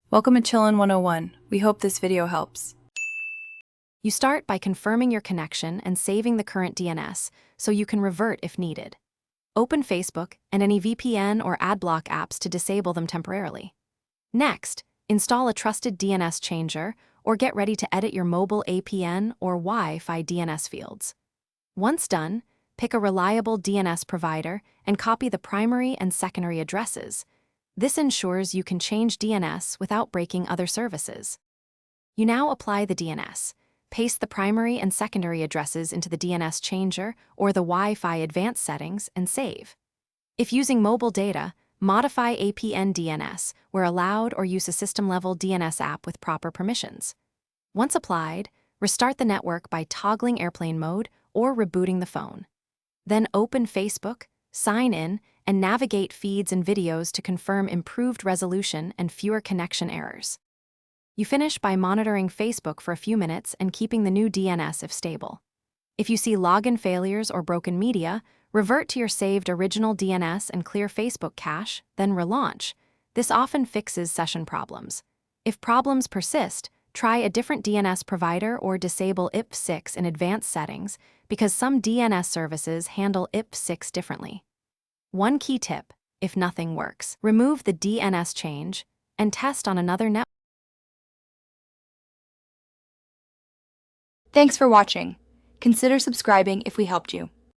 Welcome to Chillin' 101. We hope this video helps. You start by confirming your connection and saving the current DNS so you can revert if needed. Open Facebook and any VPN or adblock apps to disable them temporarily. Next, install a trusted DNS changer or get ready to edit your mobile APN or Wi-Fi DNS fields. Once done, pick a reliable DNS provider and copy the primary and secondary addresses. This ensures you can change DNS without breaking other services. You now apply the DNS. Paste the primary and secondary addresses into the DNS changer or the Wi-Fi advanced settings and save. If using mobile data, modify APN DNS where allowed or use a system-level DNS app with proper permissions. Once applied, restart the network by toggling airplane mode or rebooting the phone. Then open Facebook, sign in, and navigate feeds and videos to confirm improved resolution and fewer connection errors. You finish by monitoring Facebook for a few minutes and keeping the new DNS if stable. If you see login failures or broken media, revert to your saved original DNS and clear Facebook cache, then relaunch. This often fixes session problems. If problems persist, try a different DNS provider or disable IPv6 in advanced settings because some DNS services handle IPv6 differently. One key tip: if nothing works, remove the DNS change and test on another network. Thanks for watching. Consider subscribing if we helped you.